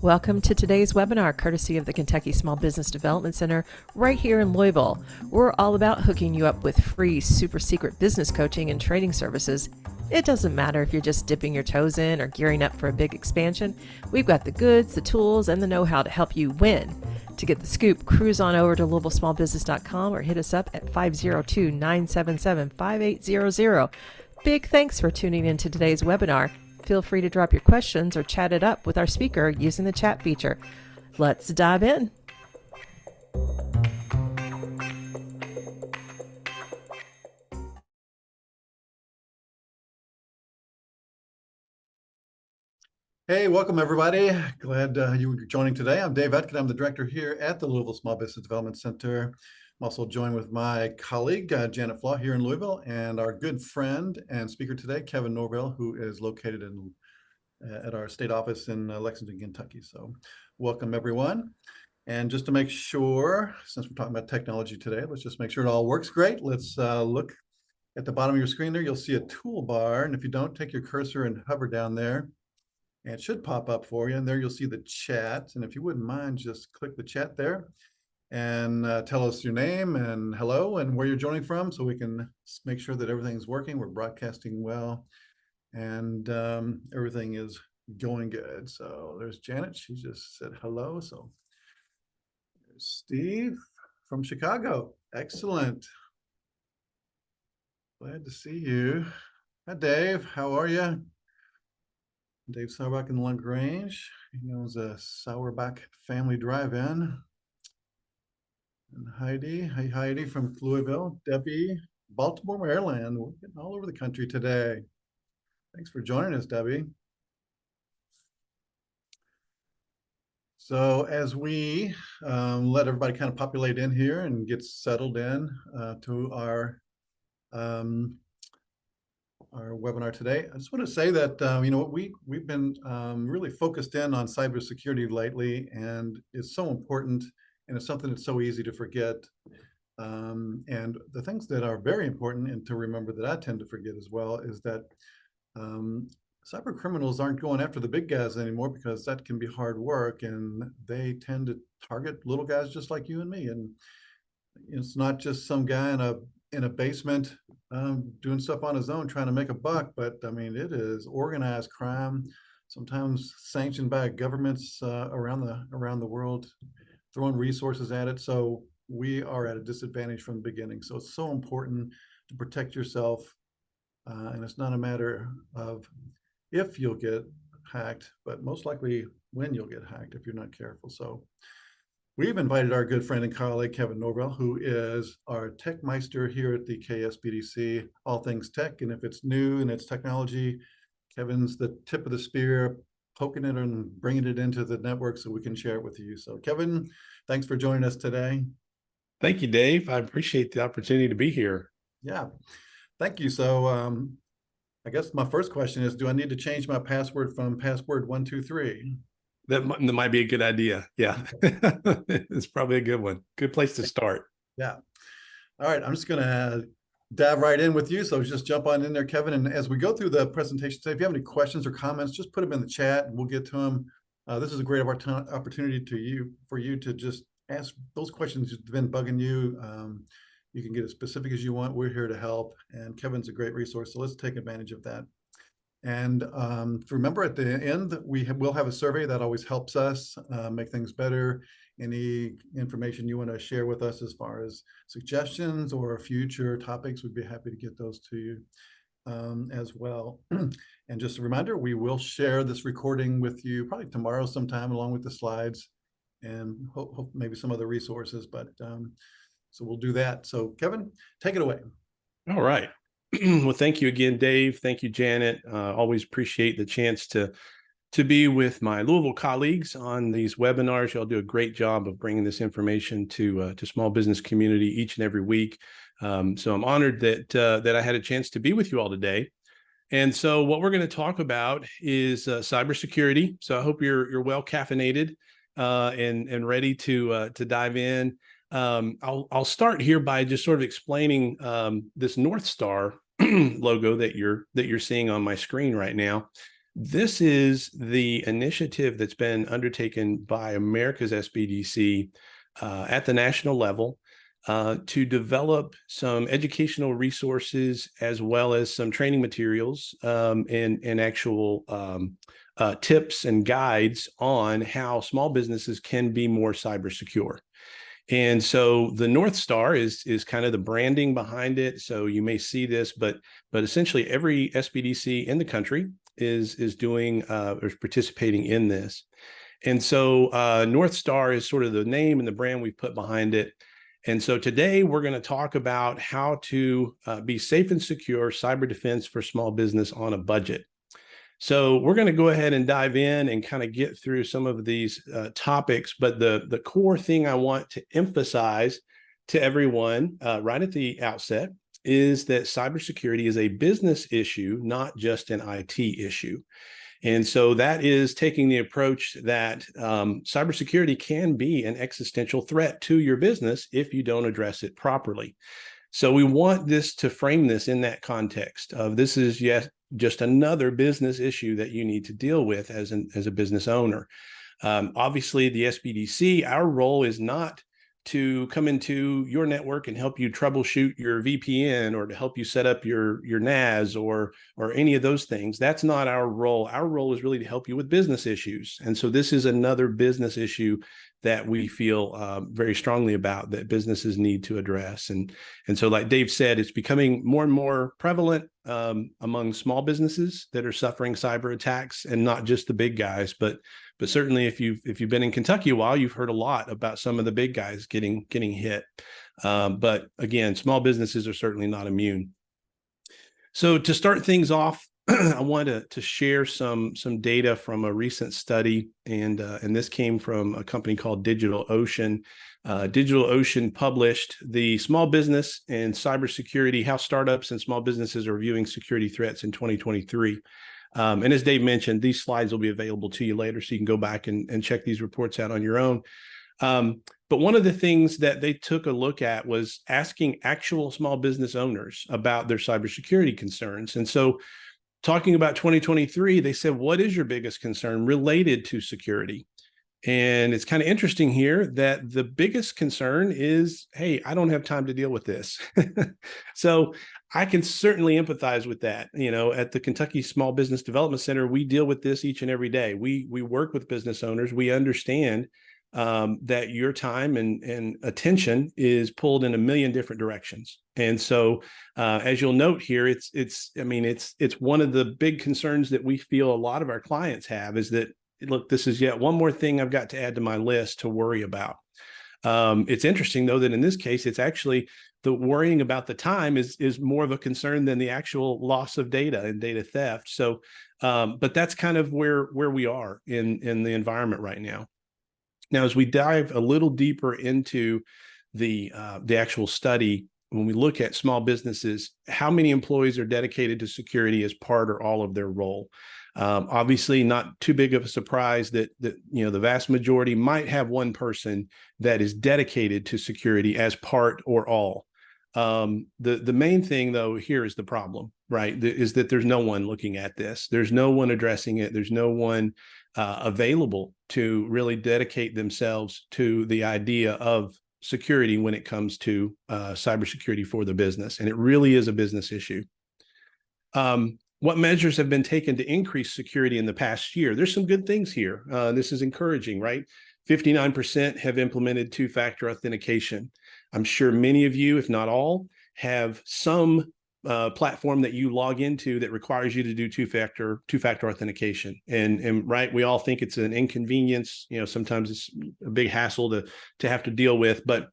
Welcome to today's webinar, courtesy of the Kentucky Small Business Development Center right here in Louisville. We're all about hooking you up with free, super secret business coaching and training services. It doesn't matter if you're just dipping your toes in or gearing up for a big expansion. We've got the goods, the tools, and the know-how to help you win. To get the scoop, cruise on over to LouisvilleSmallBusiness.com or hit us up at 502-977-5800. Big thanks for tuning in to today's webinar. Feel free to drop your questions or chat it up with our speaker using the chat feature. Let's dive in. Hey, welcome everybody. Glad you were joining today. I'm Dave Etkin. I'm the director here at the Louisville Small Business Development Center. I'm also joined with my colleague, Janet Flaw here in Louisville, and our good friend and speaker today, Kevin Norvell, who is located at our state office in Lexington, Kentucky. So welcome everyone. And just to make sure, since we're talking about technology today, let's just make sure it all works great. Let's look at the bottom of your screen there. You'll see a toolbar, and if you don't, take your cursor and hover down there. And it should pop up for you, and there you'll see the chat. And if you wouldn't mind, just click the chat there and tell us your name and hello and where you're joining from so we can make sure that everything's working. We're broadcasting well, and everything is going good. So there's Janet. She just said hello. So there's Steve from Chicago. Excellent. Glad to see you. Hi, Dave. How are you? Dave Sauerbach in LaGrange. He owns a Sauerbach Family Drive-In. And Heidi, hi Heidi from Louisville. Debbie, Baltimore, Maryland. We're getting all over the country today. Thanks for joining us, Debbie. So as we let everybody kind of populate in here and get settled in to our webinar today, I just want to say that we've been really focused in on cybersecurity lately, and it's so important, and it's something that's so easy to forget. And the things that are very important and to remember that I tend to forget as well is that cyber criminals aren't going after the big guys anymore, because that can be hard work, and they tend to target little guys just like you and me. And it's not just some guy in a basement doing stuff on his own trying to make a buck, but I mean, it is organized crime, sometimes sanctioned by governments around the world, throwing resources at it. So we are at a disadvantage from the beginning. So it's so important to protect yourself, and it's not a matter of if you'll get hacked, but most likely when you'll get hacked if you're not careful. So we've invited our good friend and colleague, Kevin Norvell, who is our tech meister here at the KSBDC, all things tech. And if it's new and it's technology, Kevin's the tip of the spear, poking it and bringing it into the network so we can share it with you. So Kevin, thanks for joining us today. Thank you, Dave. I appreciate the opportunity to be here. Yeah, thank you. So I guess my first question is, do I need to change my password from password 123? That might be a good idea. Yeah, it's probably a good one. Good place to start. Yeah. All right. I'm just going to dive right in with you. So just jump on in there, Kevin. And as we go through the presentation today, if you have any questions or comments, just put them in the chat and we'll get to them. This is a great opportunity for you to just ask those questions that have been bugging you. You can get as specific as you want. We're here to help. And Kevin's a great resource. So let's take advantage of that. And remember, at the end, will have a survey that always helps us make things better. Any information you want to share with us as far as suggestions or future topics, we'd be happy to get those to you as well. And just a reminder, we will share this recording with you probably tomorrow sometime, along with the slides and hope maybe some other resources. But so we'll do that. So Kevin, take it away. All right. Well, thank you again, Dave. Thank you, Janet. Always appreciate the chance to be with my Louisville colleagues on these webinars. Y'all do a great job of bringing this information to small business community each and every week. So I'm honored that I had a chance to be with you all today. And so what we're going to talk about is cybersecurity. So I hope you're well caffeinated and ready to dive in. I'll start here by just sort of explaining this North Star logo that you're seeing on my screen right now. This is the initiative that's been undertaken by America's SBDC at the national level to develop some educational resources as well as some training materials and actual tips and guides on how small businesses can be more cyber secure. And so the North Star is kind of the branding behind it. So you may see this, but essentially every SBDC in the country is doing or is participating in this. And so North Star is sort of the name and the brand we've put behind it. And so today we're going to talk about how to be safe and secure cyber defense for small business on a budget. So we're going to go ahead and dive in and kind of get through some of these topics. But the core thing I want to emphasize to everyone right at the outset is that cybersecurity is a business issue, not just an IT issue. And so that is taking the approach that cybersecurity can be an existential threat to your business if you don't address it properly. So we want this to frame this in that context of this is just another business issue that you need to deal with as a business owner. Obviously, the SBDC, our role is not to come into your network and help you troubleshoot your VPN or to help you set up your NAS or any of those things. That's not our role. Our role is really to help you with business issues. And so this is another business issue that we feel very strongly about that businesses need to address. And so like Dave said, it's becoming more and more prevalent among small businesses that are suffering cyber attacks, and not just the big guys, but certainly if you've been in Kentucky a while, you've heard a lot about some of the big guys getting hit. But again, small businesses are certainly not immune. So to start things off, I wanted to share some data from a recent study, and this came from a company called DigitalOcean. DigitalOcean published the Small Business and Cybersecurity: How Startups and Small Businesses Are Viewing Security Threats in 2023. And as Dave mentioned, these slides will be available to you later, so you can go back and check these reports out on your own. But one of the things that they took a look at was asking actual small business owners about their cybersecurity concerns. And so talking about 2023, they said, what is your biggest concern related to security? And it's kind of interesting here that the biggest concern is, hey, I don't have time to deal with this. So I can certainly empathize with that. You know, at the Kentucky Small Business Development Center, we deal with this each and every day. We work with business owners. We understand that your time and attention is pulled in a million different directions. And so as you'll note here, it's one of the big concerns that we feel a lot of our clients have is that, look, this is yet one more thing I've got to add to my list to worry about. It's interesting, though, that in this case, it's actually the worrying about the time is more of a concern than the actual loss of data and data theft. So, but that's kind of where we are in the environment right now. Now, as we dive a little deeper into the actual study, when we look at small businesses, how many employees are dedicated to security as part or all of their role? Obviously, not too big of a surprise that you know the vast majority might have one person that is dedicated to security as part or all. The main thing, though, here is the problem, right? Is that there's no one looking at this. There's no one addressing it. There's no one available to really dedicate themselves to the idea of security when it comes to cybersecurity for the business. And it really is a business issue. What measures have been taken to increase security in the past year? There's some good things here. This is encouraging, right? 59% have implemented two-factor authentication. I'm sure many of you, if not all, have some platform that you log into that requires you to do two-factor authentication. And right, we all think it's an inconvenience. You know, sometimes it's a big hassle to have to deal with, but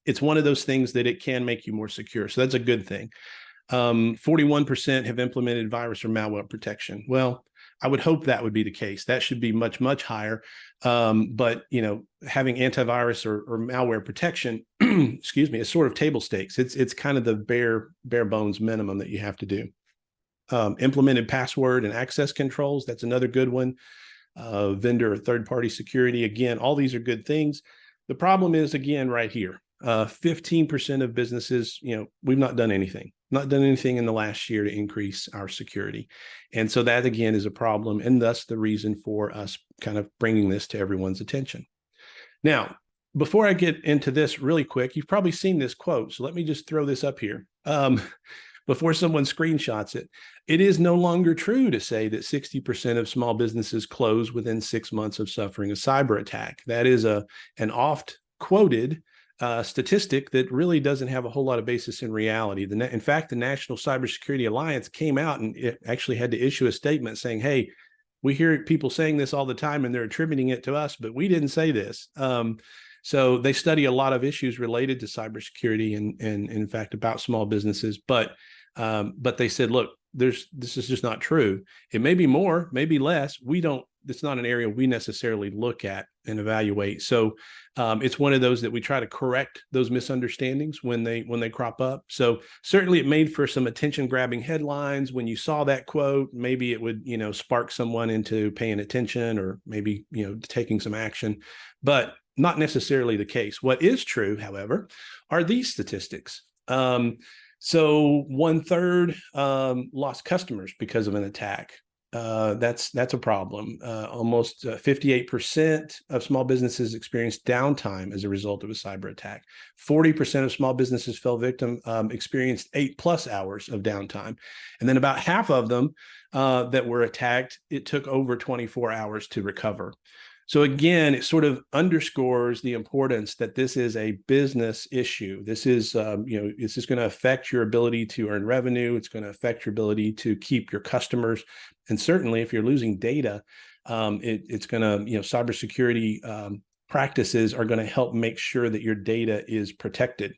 it's one of those things that it can make you more secure. So that's a good thing. 41% have implemented virus or malware protection. Well, I would hope that would be the case. That should be much, much higher. But, you know, having antivirus or malware protection, excuse me, is sort of table stakes. It's kind of the bare bones minimum that you have to do. Implemented password and access controls. That's another good one. Vendor or third-party security. Again, all these are good things. The problem is, again, right here. 15% of businesses, we've not done anything in the last year to increase our security. And so that, again, is a problem, and thus the reason for us kind of bringing this to everyone's attention. Now, before I get into this really quick, you've probably seen this quote, so let me just throw this up here. Before someone screenshots it, it is no longer true to say that 60% of small businesses close within 6 months of suffering a cyber attack. That is an oft quoted statistic that really doesn't have a whole lot of basis in reality. In fact, the National Cybersecurity Alliance came out and it actually had to issue a statement saying, hey, we hear people saying this all the time and they're attributing it to us, but we didn't say this. So they study a lot of issues related to cybersecurity and in fact about small businesses, but they said, look, this is just not true. It may be more, maybe less. It's not an area we necessarily look at and evaluate. So it's one of those that we try to correct those misunderstandings when they crop up. So certainly it made for some attention grabbing headlines. When you saw that quote, maybe it would, spark someone into paying attention or maybe, taking some action, but not necessarily the case. What is true, however, are these statistics. So 1/3 lost customers because of an attack. That's a problem. Almost 58% of small businesses experienced downtime as a result of a cyber attack. 40% of small businesses fell victim, experienced 8+ hours of downtime. And then about half of them that were attacked, it took over 24 hours to recover. So again, it sort of underscores the importance that this is a business issue. This is, this is going to affect your ability to earn revenue. It's going to affect your ability to keep your customers. And certainly if you're losing data, it's going to, cybersecurity practices are going to help make sure that your data is protected,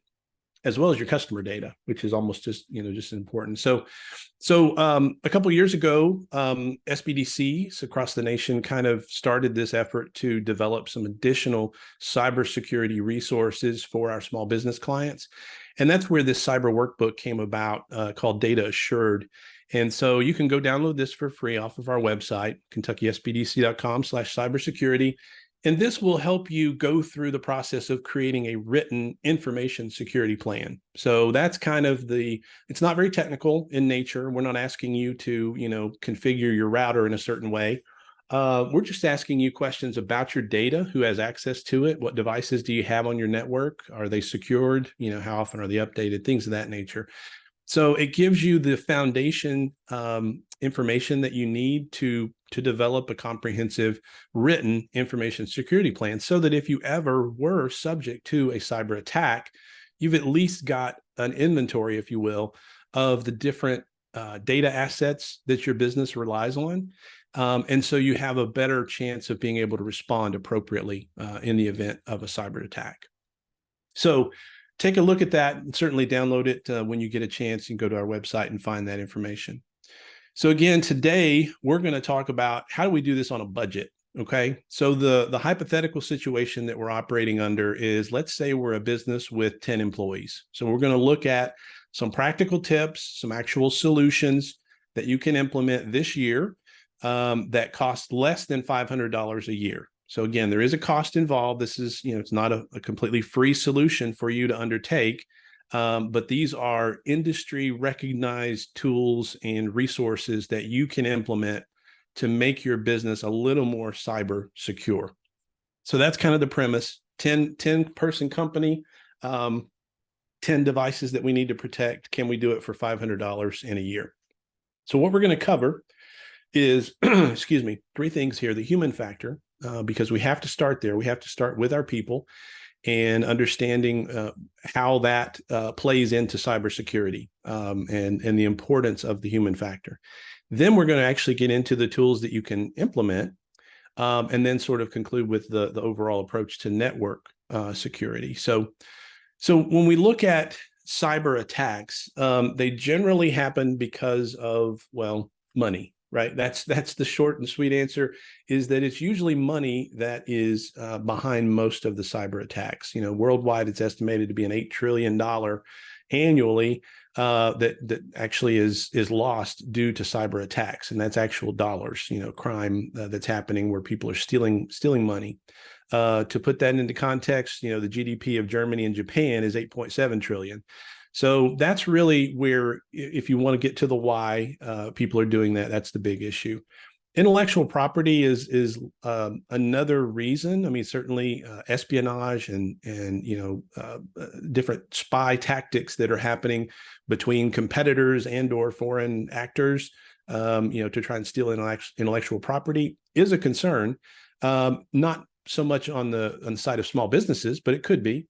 as well as your customer data, which is almost just important. So a couple of years ago, SBDCs across the nation kind of started this effort to develop some additional cybersecurity resources for our small business clients. And that's where this cyber workbook came about, called Data Assured. And so you can go download this for free off of our website, KentuckySBDC.com/cybersecurity. And this will help you go through the process of creating a written information security plan. So that's kind of it's not very technical in nature. We're not asking you to, configure your router in a certain way. We're just asking you questions about your data, who has access to it, what devices do you have on your network? Are they secured? How often are they updated? Things of that nature. So it gives you the foundation information that you need to develop a comprehensive written information security plan, so that if you ever were subject to a cyber attack, you've at least got an inventory, if you will, of the different data assets that your business relies on. And so you have a better chance of being able to respond appropriately in the event of a cyber attack. So take a look at that and certainly download it when you get a chance. You can go to our website and find that information. So again, today we're going to talk about how do we do this on a budget. Okay. So the hypothetical situation that we're operating under is, let's say we're a business with 10 employees. So we're going to look at some practical tips, some actual solutions that you can implement this year that cost less than $500 a year. So again, there is a cost involved. This is, it's not a completely free solution for you to undertake, but these are industry recognized tools and resources that you can implement to make your business a little more cyber secure. So that's kind of the premise. 10 person company, 10 devices that we need to protect. Can we do it for $500 in a year? So what we're going to cover is, excuse me, 3 things here. The human factor, because we have to start there. We have to start with our people and understanding how that plays into cybersecurity and the importance of the human factor. Then we're going to actually get into the tools that you can implement and then sort of conclude with the overall approach to network security. So when we look at cyber attacks, they generally happen because of, money. Right. That's the short and sweet answer, is that it's usually money that is behind most of the cyber attacks. Worldwide, it's estimated to be an $8 trillion annually that actually is lost due to cyber attacks, and that's actual dollars, crime that's happening where people are stealing money. To put that into context, the GDP of Germany and Japan is 8.7 trillion. So that's really where, if you want to get to the why people are doing that, that's the big issue. Intellectual property is another reason. I mean, certainly espionage and different spy tactics that are happening between competitors and or foreign actors, to try and steal intellectual property is a concern. Not so much on the side of small businesses, but it could be.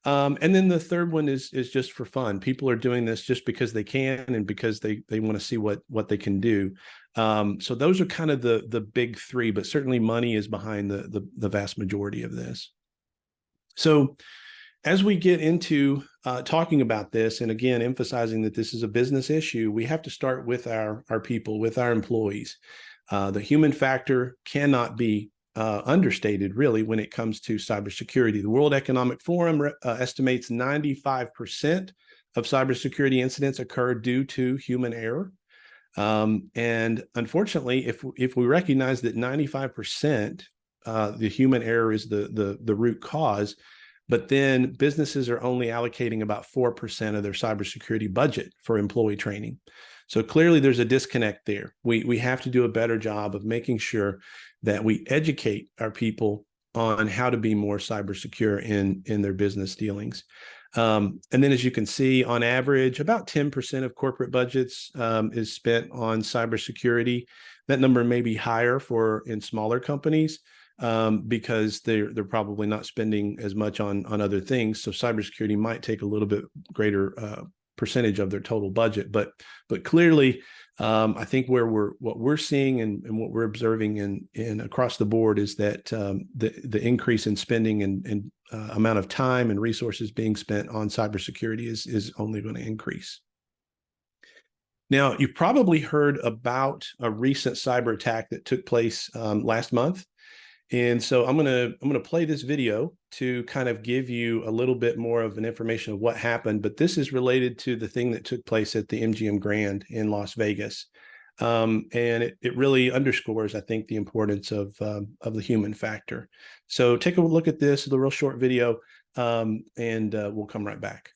And then the third one is just for fun. People are doing this just because they can and because they want to see what they can do. So those are kind of the big three, but certainly money is behind the vast majority of this. So as we get into talking about this, and again, emphasizing that this is a business issue, we have to start with our people, with our employees. The human factor cannot be understated, really, when it comes to cybersecurity. The World Economic Forum estimates 95% of cybersecurity incidents occur due to human error. And unfortunately, if we recognize that 95% the human error is the root cause, but then businesses are only allocating about 4% of their cybersecurity budget for employee training. So clearly there's a disconnect there. We have to do a better job of making sure that we educate our people on how to be more cyber secure in their business dealings. And then, as you can see, on average, about 10% of corporate budgets is spent on cybersecurity. That number may be higher in smaller companies because they're probably not spending as much on other things. So cybersecurity might take a little bit greater percentage of their total budget, but clearly, I think what we're seeing and what we're observing in across the board is that the increase in spending and amount of time and resources being spent on cybersecurity is only going to increase. Now, you've probably heard about a recent cyber attack that took place last month. And so I'm gonna play this video to kind of give you a little bit more of an information of what happened, but this is related to the thing that took place at the MGM Grand in Las Vegas. And it really underscores, I think, the importance of the human factor. So take a look at this, a real short video, and we'll come right back.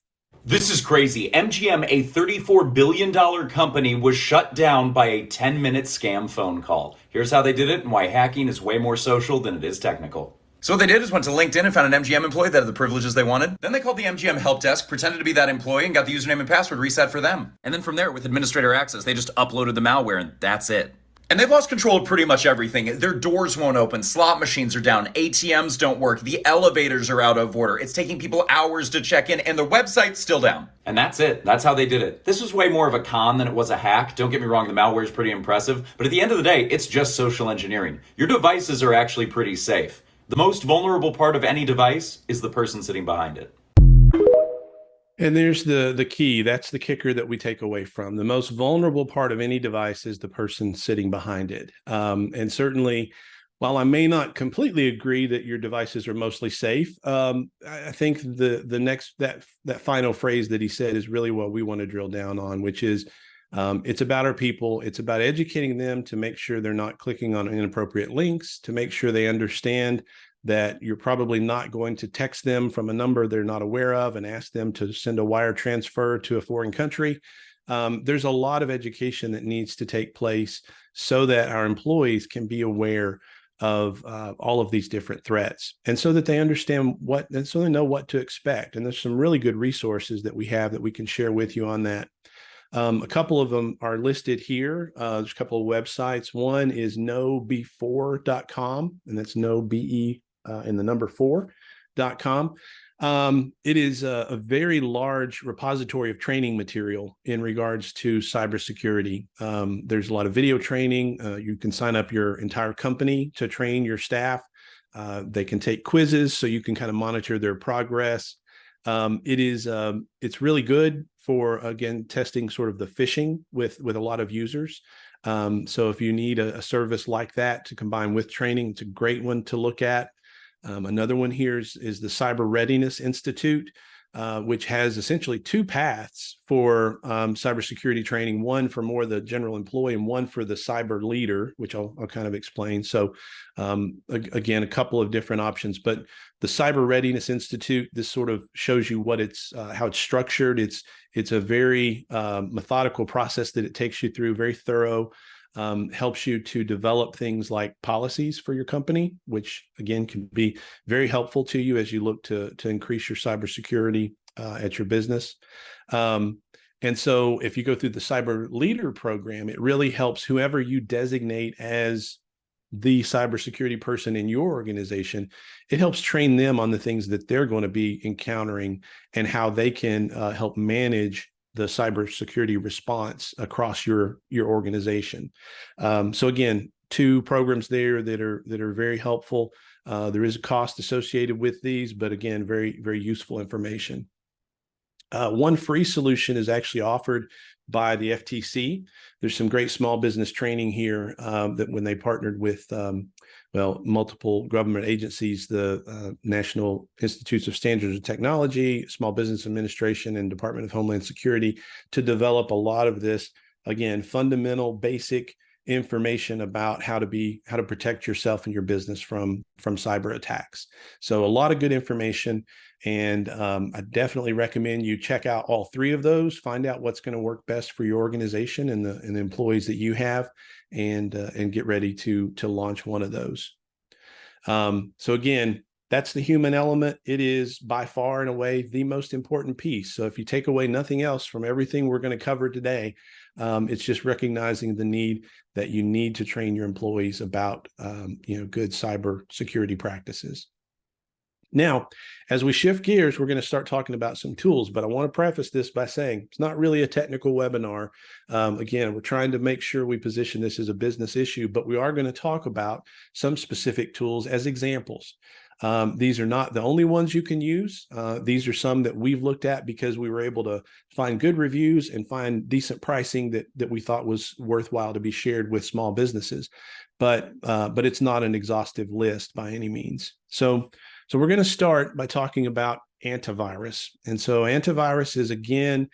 This is crazy. MGM, a $34 billion company, was shut down by a 10-minute scam phone call. Here's how they did it and why hacking is way more social than it is technical. So what they did is went to LinkedIn and found an MGM employee that had the privileges they wanted. Then they called the MGM help desk, pretended to be that employee, and got the username and password reset for them. And then from there, with administrator access, they just uploaded the malware and that's it. And they've lost control of pretty much everything. Their doors won't open, slot machines are down, ATMs don't work, the elevators are out of order. It's taking people hours to check in, and their website's still down. And that's it. That's how they did it. This was way more of a con than it was a hack. Don't get me wrong, the malware is pretty impressive, but at the end of the day, it's just social engineering. Your devices are actually pretty safe. The most vulnerable part of any device is the person sitting behind it. And there's the key. That's the kicker that we take away from. The most vulnerable part of any device is the person sitting behind it. And certainly, while I may not completely agree that your devices are mostly safe, I think the next that final phrase that he said is really what we want to drill down on, which is it's about our people. It's about educating them to make sure they're not clicking on inappropriate links, to make sure they understand that you're probably not going to text them from a number they're not aware of and ask them to send a wire transfer to a foreign country. There's a lot of education that needs to take place so that our employees can be aware of all of these different threats, and so that they understand and so they know what to expect. And there's some really good resources that we have that we can share with you on that. A couple of them are listed here. There's a couple of websites. One is knowbe4.com, and that's no BE in the number 4.com. It is a very large repository of training material in regards to cybersecurity. There's a lot of video training. You can sign up your entire company to train your staff. They can take quizzes so you can kind of monitor their progress. It's really good for, again, testing sort of the phishing with a lot of users. So if you need a service like that to combine with training, it's a great one to look at. Another one here is the Cyber Readiness Institute. which has essentially two paths for cybersecurity training, one for more the general employee and one for the cyber leader, which I'll kind of explain. So again, a couple of different options, but the Cyber Readiness Institute, this sort of shows you what it's, how it's structured. It's a very methodical process that it takes you through, very thorough. Helps you to develop things like policies for your company, which again can be very helpful to you as you look to increase your cybersecurity at your business. And so if you go through the Cyber Leader program, it really helps whoever you designate as the cybersecurity person in your organization. It helps train them on the things that they're going to be encountering and how they can help manage the cybersecurity response across your organization. So again, two programs there that are very helpful. There is a cost associated with these, but again, very, very useful information. One free solution is actually offered by the FTC. There's some great small business training here that when they partnered with multiple government agencies, the National Institutes of Standards and Technology, Small Business Administration, and Department of Homeland Security to develop a lot of this, again, fundamental, basic information about how to protect yourself and your business from cyber attacks. So a lot of good information. And I definitely recommend you check out all three of those, find out what's going to work best for your organization and the employees that you have, and get ready to launch one of those. So again, that's the human element. It is by far and away the most important piece. So if you take away nothing else from everything we're going to cover today, it's just recognizing the need that you need to train your employees about good cyber security practices. Now, as we shift gears, we're going to start talking about some tools, but I want to preface this by saying it's not really a technical webinar. Again, we're trying to make sure we position this as a business issue, but we are going to talk about some specific tools as examples. These are not the only ones you can use. These are some that we've looked at because we were able to find good reviews and find decent pricing that we thought was worthwhile to be shared with small businesses. But it's not an exhaustive list by any means. So we're going to start by talking about antivirus. And so antivirus is, again,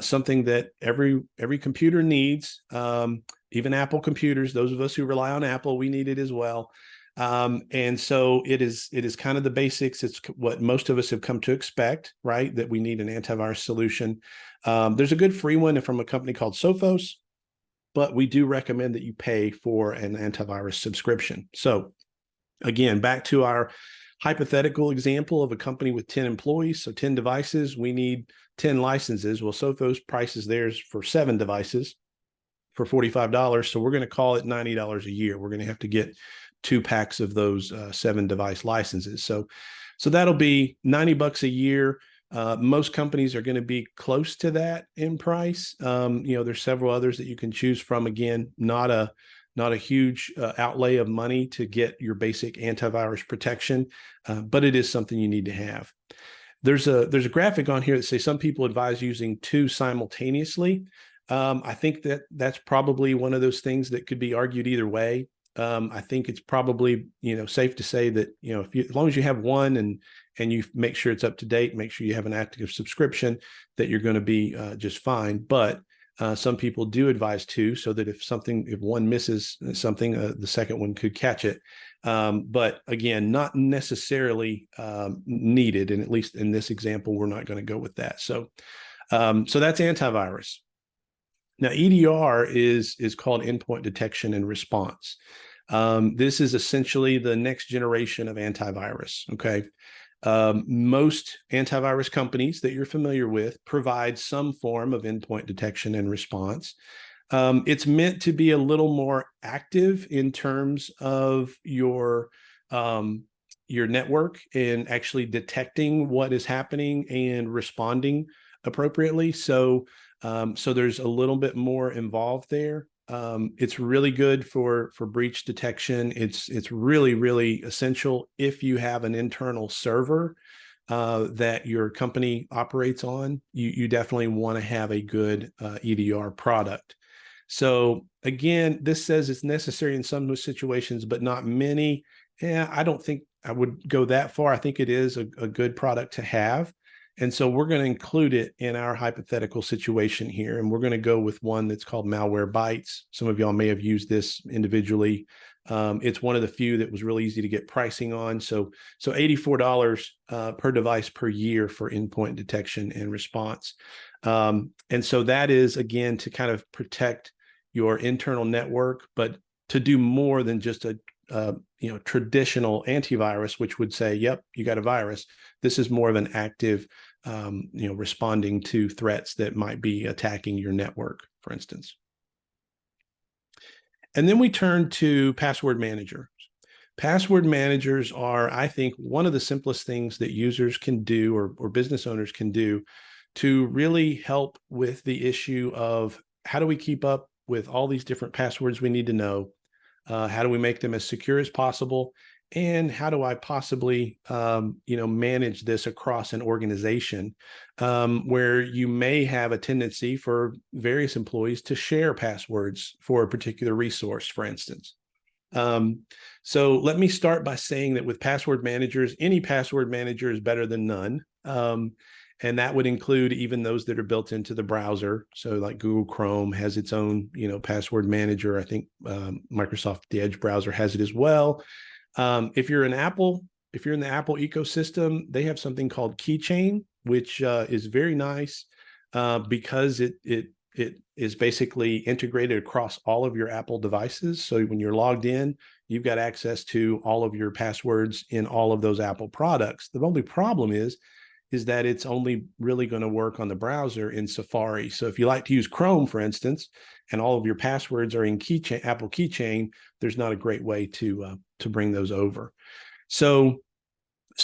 something that every computer needs, even Apple computers. Those of us who rely on Apple, we need it as well. And so it is kind of the basics. It's what most of us have come to expect, right? That we need an antivirus solution. There's a good free one from a company called Sophos, but we do recommend that you pay for an antivirus subscription. So again, back to our hypothetical example of a company with 10 employees, so 10 devices, we need 10 licenses. Well, Sophos prices theirs for 7 devices for $45. So we're going to call it $90 a year. We're going to have to get 2 packs of those 7 device licenses. So that'll be $90 a year. Most companies are going to be close to that in price. There's several others that you can choose from. Again, not a huge outlay of money to get your basic antivirus protection, but it is something you need to have. There's a graphic on here that says some people advise using 2 simultaneously. I think that's probably one of those things that could be argued either way. I think it's probably safe to say that as long as you have one and you make sure it's up to date, make sure you have an active subscription, that you're going to be just fine. But some people do advise 2 so that if one misses something, the second one could catch it. But again, not necessarily needed. And at least in this example, we're not going to go with that. So that's antivirus. Now, EDR is called endpoint detection and response. This is essentially the next generation of antivirus. Okay. Most antivirus companies that you're familiar with provide some form of endpoint detection and response. It's meant to be a little more active in terms of your network and actually detecting what is happening and responding appropriately. So there's a little bit more involved there. It's really good for breach detection. It's really, really essential if you have an internal server that your company operates on. You definitely want to have a good EDR product. So again, this says it's necessary in some situations, but not many. Yeah, I don't think I would go that far. I think it is a good product to have. And so we're going to include it in our hypothetical situation here. And we're going to go with one that's called Malwarebytes. Some of y'all may have used this individually. It's one of the few that was really easy to get pricing on. So $84 per device per year for endpoint detection and response. And so that is, again, to kind of protect your internal network, but to do more than just a traditional antivirus, which would say, yep, you got a virus. This is more of an active, responding to threats that might be attacking your network, for instance. And then we turn to password managers. Password managers are, I think, one of the simplest things that users can do or business owners can do to really help with the issue of how do we keep up with all these different passwords we need to know? How do we make them as secure as possible? And how do I possibly, manage this across an organization where you may have a tendency for various employees to share passwords for a particular resource, for instance. So let me start by saying that with password managers, any password manager is better than none. And that would include even those that are built into the browser. So like Google Chrome has its own, password manager. I think Microsoft the Edge browser has it as well. If you're in the Apple ecosystem, they have something called Keychain, which is very nice because it is basically integrated across all of your Apple devices. So when you're logged in, you've got access to all of your passwords in all of those Apple products. The only problem is that it's only really going to work on the browser in Safari. So if you like to use Chrome, for instance, and all of your passwords are in Keychain, Apple Keychain, there's not a great way to bring those over. So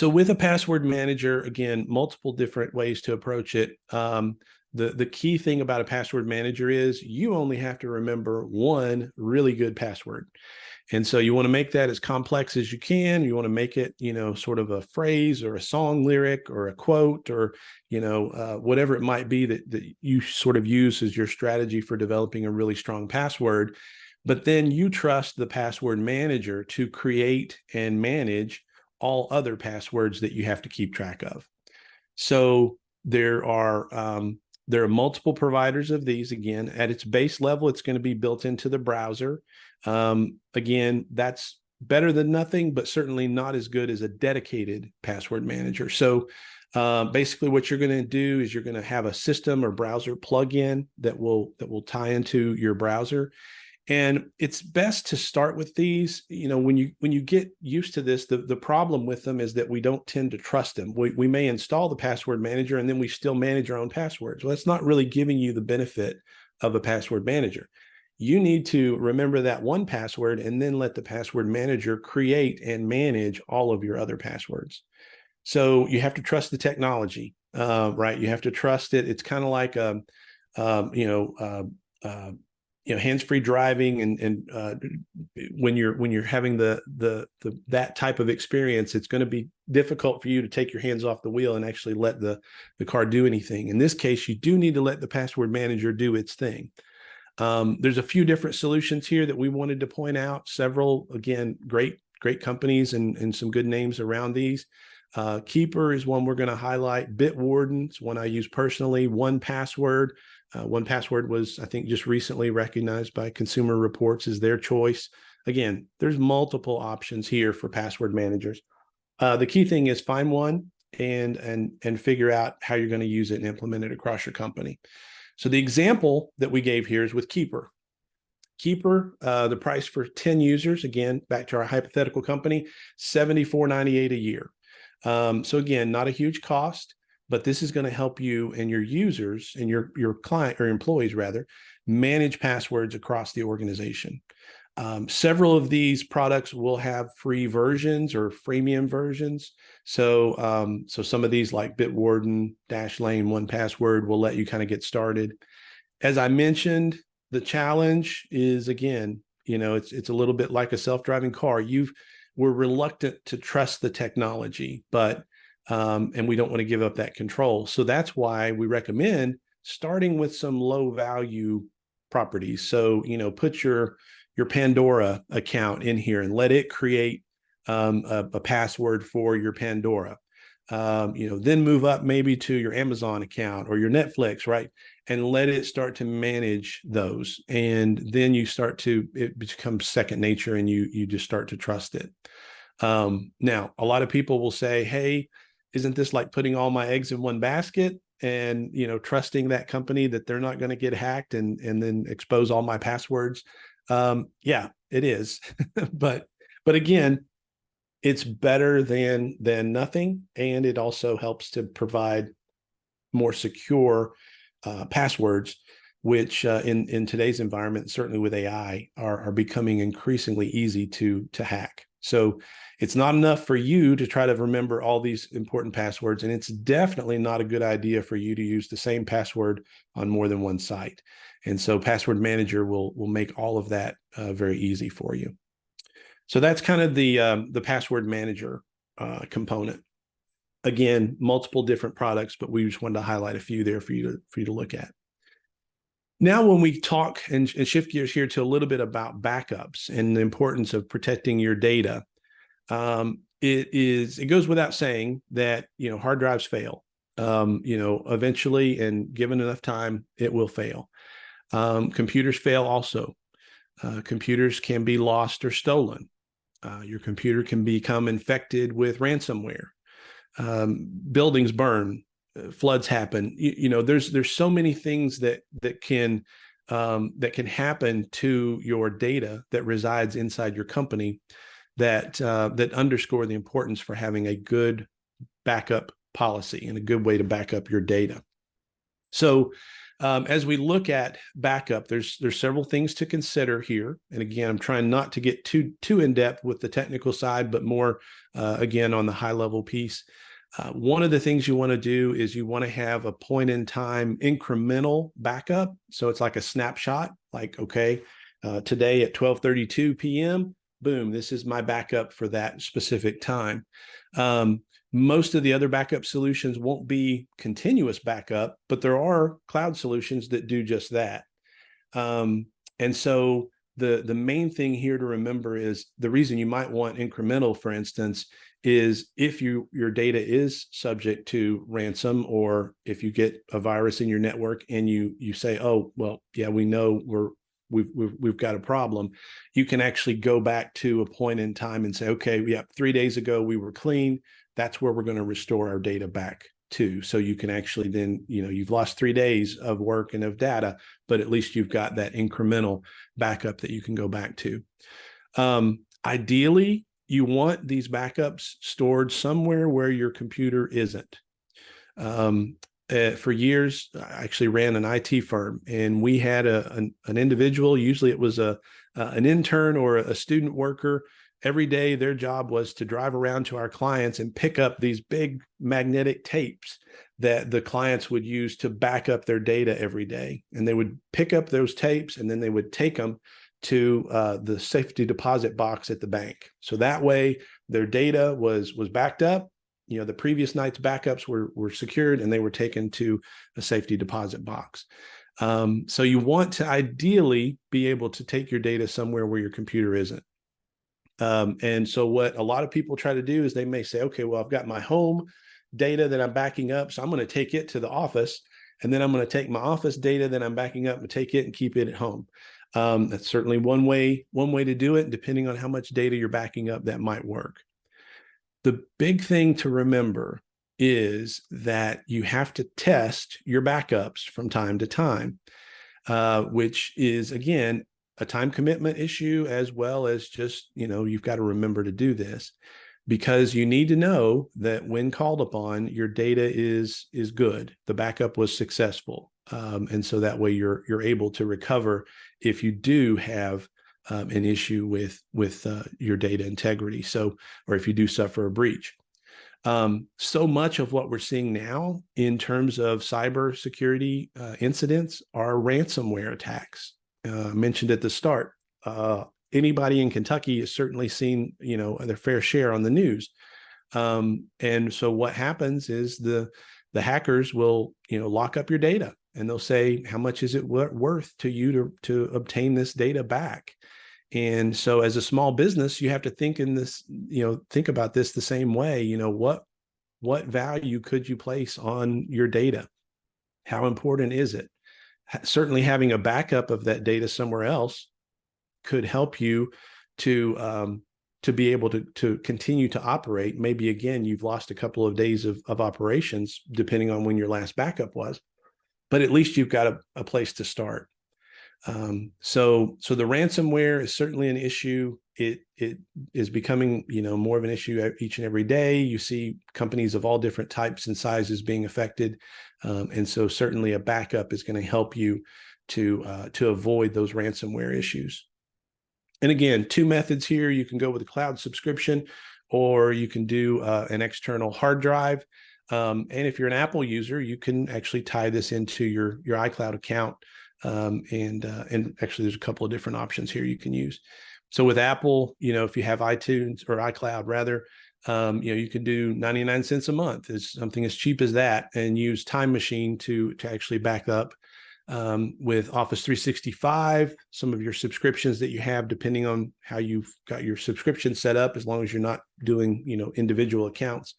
with a password manager, again, multiple different ways to approach it. The key thing about a password manager is you only have to remember one really good password. And so you want to make that as complex as you can. You want to make it, sort of a phrase or a song lyric or a quote or, whatever it might be that you sort of use as your strategy for developing a really strong password. But then you trust the password manager to create and manage all other passwords that you have to keep track of. So there are multiple providers of these. Again, at its base level, it's going to be built into the browser. Again, that's better than nothing, but certainly not as good as a dedicated password manager. So basically what you're going to do is you're going to have a system or browser plugin that will tie into your browser. And it's best to start with these. When you get used to this, the problem with them is that we don't tend to trust them. We may install the password manager and then we still manage our own passwords. Well, that's not really giving you the benefit of a password manager. You need to remember that one password and then let the password manager create and manage all of your other passwords. So you have to trust the technology, right? You have to trust it. It's kind of like hands-free driving, and when you're having that type of experience, it's going to be difficult for you to take your hands off the wheel and actually let the car do anything. In this case, you do need to let the password manager do its thing. There's a few different solutions here that we wanted to point out. Several, again, great companies and some good names around these. Keeper is one we're going to highlight. Bitwarden is one I use personally. 1Password. 1Password was, I think, just recently recognized by Consumer Reports as their choice. Again, there's multiple options here for password managers. The key thing is find one and figure out how you're going to use it and implement it across your company. So the example that we gave here is with Keeper. Keeper, the price for 10 users, again, back to our hypothetical company, $74.98 a year. So again, not a huge cost, but this is going to help you and your users and your client or employees rather manage passwords across the organizane. Several of these products will have free versions or freemium versions. So some of these like Bitwarden, Dashlane, 1Password will let you kind of get started. As I mentioned, the challenge is, again, it's a little bit like a self-driving car. We're reluctant to trust the technology, but and we don't want to give up that control. So that's why we recommend starting with some low value properties. So, put your Pandora account in here and let it create a password for your Pandora. then move up maybe to your Amazon account or your Netflix, right? And let it start to manage those. And then it becomes second nature, and you just start to trust it. Now, a lot of people will say, hey, isn't this like putting all my eggs in one basket and, trusting that company that they're not going to get hacked and then expose all my passwords? Yeah, it is. But again, it's better than nothing. And it also helps to provide more secure passwords, which in today's environment, certainly with AI, are becoming increasingly easy to hack. So it's not enough for you to try to remember all these important passwords, and it's definitely not a good idea for you to use the same password on more than one site. And so Password Manager will make all of that very easy for you. So that's kind of the Password Manager component. Again, multiple different products, but we just wanted to highlight a few there for you to look at. Now, when we talk and shift gears here to a little bit about backups and the importance of protecting your data, it goes without saying that hard drives fail. Eventually, and given enough time, it will fail. Computers fail also. Computers can be lost or stolen. Your computer can become infected with ransomware. Buildings burn. Floods happen. There's so many things that can happen to your data that resides inside your company that underscore the importance for having a good backup policy and a good way to back up your data. So as we look at backup, there's several things to consider here. And again, I'm trying not to get too in depth with the technical side, but more again on the high level piece. One of the things you want to do is you want to have a point in time incremental backup. So it's like a snapshot, like, okay, today at 12:32 p.m., boom, this is my backup for that specific time. Most of the other backup solutions won't be continuous backup, but there are cloud solutions that do just that. And so the main thing here to remember is the reason you might want incremental, for instance, is if your data is subject to ransom, or if you get a virus in your network and you say, oh, well, yeah, we know we've got a problem, you can actually go back to a point in time and say, okay, yeah, 3 days ago we were clean. That's where we're going to restore our data back to. So you can actually then, you've lost 3 days of work and of data, but at least you've got that incremental backup that you can go back to. Ideally, you want these backups stored somewhere where your computer isn't. For years, I actually ran an IT firm, and we had an individual, usually it was an intern or a student worker. Every day, their job was to drive around to our clients and pick up these big magnetic tapes that the clients would use to back up their data every day. And they would pick up those tapes, and then they would take them to the safety deposit box at the bank. So that way, their data was backed up. The previous night's backups were secured, and they were taken to a safety deposit box. So you want to ideally be able to take your data somewhere where your computer isn't. And so what a lot of people try to do is they may say, okay, well, I've got my home data that I'm backing up, so I'm going to take it to the office, and then I'm going to take my office data that I'm backing up and take it and keep it at home. That's certainly one way to do it. Depending on how much data you're backing up, that might work. The big thing to remember is that you have to test your backups from time to time, which is, again, a time commitment issue, as well as just, you've got to remember to do this, because you need to know that when called upon, your data is good. The backup was successful. And so that way you're able to recover if you do have an issue with your data integrity. So, or if you do suffer a breach. So much of what we're seeing now in terms of cybersecurity incidents are ransomware attacks. Mentioned at the start, anybody in Kentucky has certainly seen, their fair share on the news. And so what happens is the hackers will, lock up your data, and they'll say, how much is it worth to you to obtain this data back? And so as a small business, you have to think about this the same way. what value could you place on your data? How important is it? Certainly having a backup of that data somewhere else could help you to be able to continue to operate. Maybe again, you've lost a couple of days of operations, depending on when your last backup was, but at least you've got a place to start. So the ransomware is certainly an issue. It is becoming, more of an issue each and every day. You see companies of all different types and sizes being affected. And so certainly a backup is going to help you to avoid those ransomware issues. And again, 2 methods here. You can go with a cloud subscription, or you can do an external hard drive. And if you're an Apple user, you can actually tie this into your iCloud account. And actually, there's a couple of different options here you can use. So with Apple, if you have iTunes or iCloud rather, you can do 99 cents a month. It's something as cheap as that, and use Time Machine to actually back up. With Office 365, some of your subscriptions that you have, depending on how you've got your subscription set up, as long as you're not doing, individual accounts,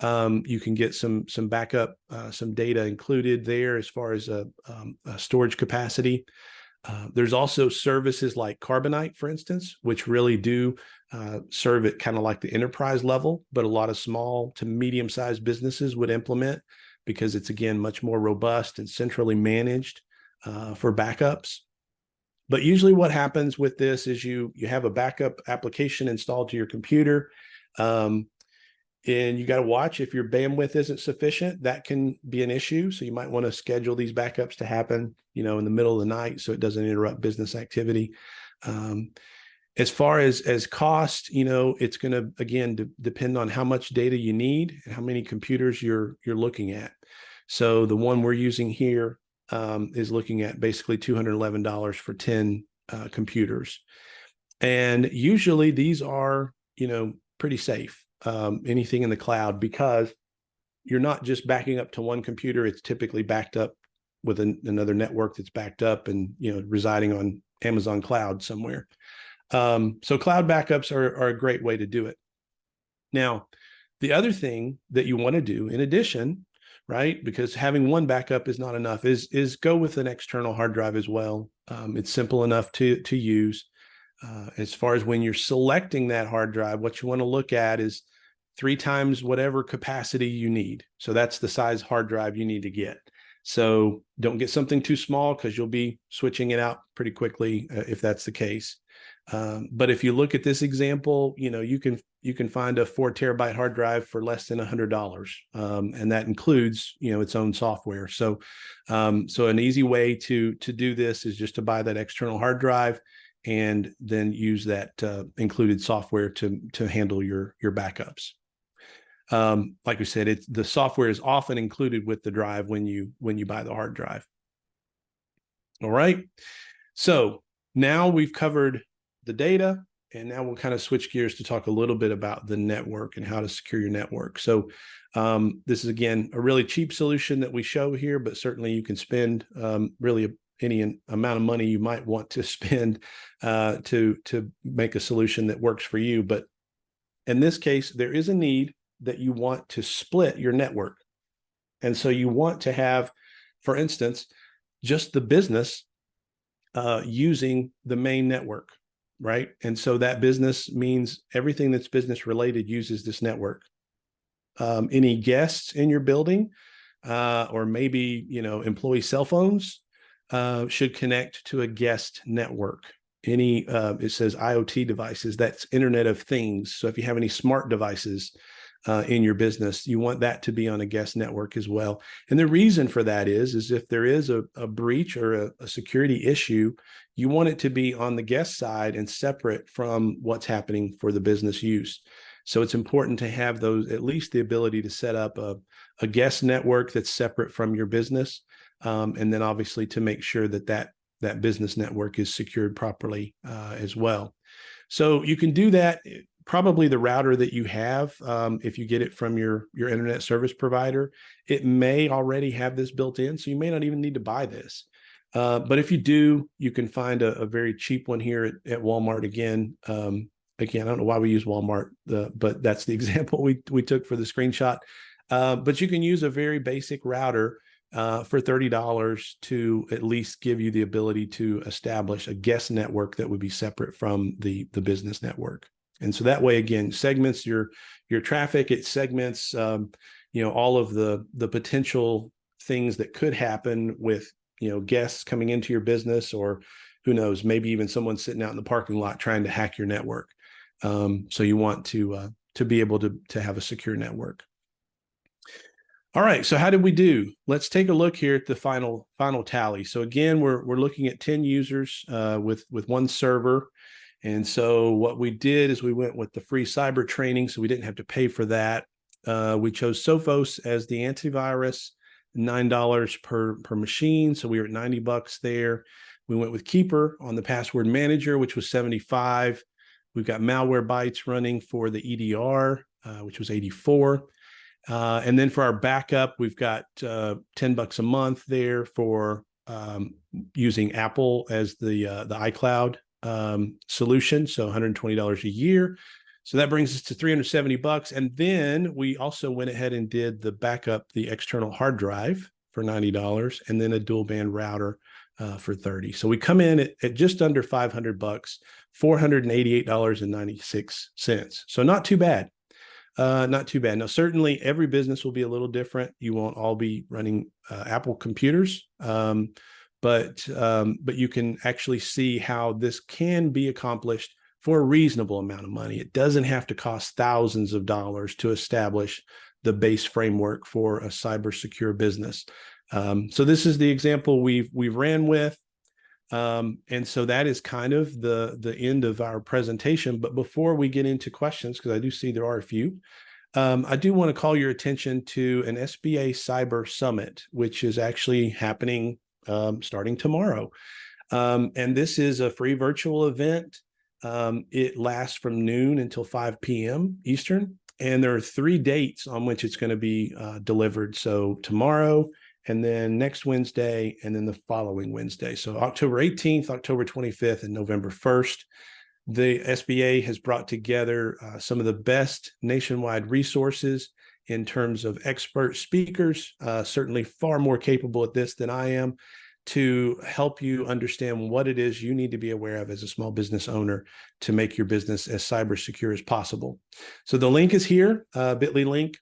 you can get some backup, some data included there as far as a storage capacity. There's also services like Carbonite, for instance, which really do serve at kind of like the enterprise level, but a lot of small to medium-sized businesses would implement, because it's, again, much more robust and centrally managed for backups. But usually what happens with this is you have a backup application installed to your computer, and you got to watch if your bandwidth isn't sufficient. That can be an issue. So you might want to schedule these backups to happen, in the middle of the night, so it doesn't interrupt business activity. As far as cost, it's going to, again, depend on how much data you need and how many computers you're looking at. So the one we're using here is looking at basically $211 for 10 computers. And usually these are, pretty safe, anything in the cloud, because you're not just backing up to one computer. It's typically backed up with another network that's backed up and, residing on Amazon cloud somewhere. So cloud backups are a great way to do it. Now, the other thing that you want to do in addition, right, because having one backup is not enough, is go with an external hard drive as well. It's simple enough to use. As far as when you're selecting that hard drive, what you want to look at is 3 times whatever capacity you need. So that's the size hard drive you need to get. So don't get something too small, because you'll be switching it out pretty quickly if that's the case. But if you look at this example, you can find a 4 terabyte hard drive for less than $100, and that includes its own software. So an easy way to do this is just to buy that external hard drive and then use that included software to handle your backups. Like we said, the software is often included with the drive when you buy the hard drive. All right. So now we've covered the data, and now we'll kind of switch gears to talk a little bit about the network and how to secure your network. So this is, again, a really cheap solution that we show here, but certainly you can spend really any amount of money you might want to spend to make a solution that works for you. But in this case, there is a need that you want to split your network. And so you want to have, for instance, just the business using the main network, right? And so that business means everything that's business related uses this network. Any guests in your building or maybe, employee cell phones should connect to a guest network. It says IoT devices, that's Internet of Things. So if you have any smart devices in your business, you want that to be on a guest network as well. And the reason for that is if there is a breach or a security issue, you want it to be on the guest side and separate from what's happening for the business use. So it's important to have those, at least the ability to set up a guest network that's separate from your business. And then obviously to make sure that business network is secured properly as well. So you can do that. Probably the router that you have, if you get it from your internet service provider, it may already have this built in, so you may not even need to buy this. But if you do, you can find a very cheap one here at Walmart. Again, I don't know why we use Walmart, but that's the example we took for the screenshot. But you can use a very basic router for $30 to at least give you the ability to establish a guest network that would be separate from the business network. And so that way, again, segments your traffic. It segments all of the potential things that could happen with guests coming into your business, or who knows, maybe even someone sitting out in the parking lot trying to hack your network. So you want to be able to have a secure network. All right, so how did we do? Let's take a look here at the final tally. So again, we're looking at 10 users with one server. And so what we did is we went with the free cyber training, so we didn't have to pay for that. We chose Sophos as the antivirus, $9 per machine, so we were at $90 there. We went with Keeper on the password manager, which was $75. We've got Malwarebytes running for the EDR, which was $84. And then for our backup, we've got $10 a month there for using Apple as the iCloud solution, so $120 a year. So that brings us to $370. And then we also went ahead and did the backup, the external hard drive for $90, and then a dual band router for $30. So we come in at just under $500, $488.96. So not too bad. Not too bad. Now, certainly every business will be a little different. You won't all be running Apple computers, but you can actually see how this can be accomplished for a reasonable amount of money. It doesn't have to cost thousands of dollars to establish the base framework for a cyber secure business. So this is the example we've ran with. And so that is kind of the end of our presentation. But before we get into questions, because I do see there are a few, I do want to call your attention to an SBA Cyber Summit, which is actually happening starting tomorrow. And this is a free virtual event. It lasts from noon until 5 p.m. Eastern. And there are 3 dates on which it's going to be delivered. So tomorrow, and then next Wednesday, and then the following Wednesday. So October 18th, October 25th, and November 1st. The SBA has brought together some of the best nationwide resources in terms of expert speakers, certainly far more capable at this than I am, to help you understand what it is you need to be aware of as a small business owner to make your business as cyber secure as possible. So the link is here, bit.ly link.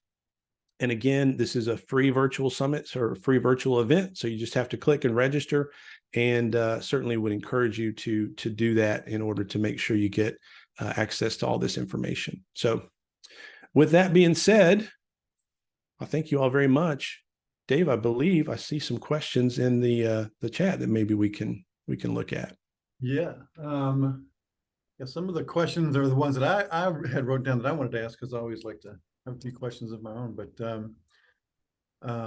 And again, this is a free virtual summit or a free virtual event. So you just have to click and register, and certainly would encourage you to do that in order to make sure you get access to all this information. So with that being said, I thank you all very much. Dave, I believe I see some questions in the chat that maybe we can look at. Yeah. Yeah, some of the questions are the ones that I had wrote down that I wanted to ask, because I always like to have a few questions of my own. But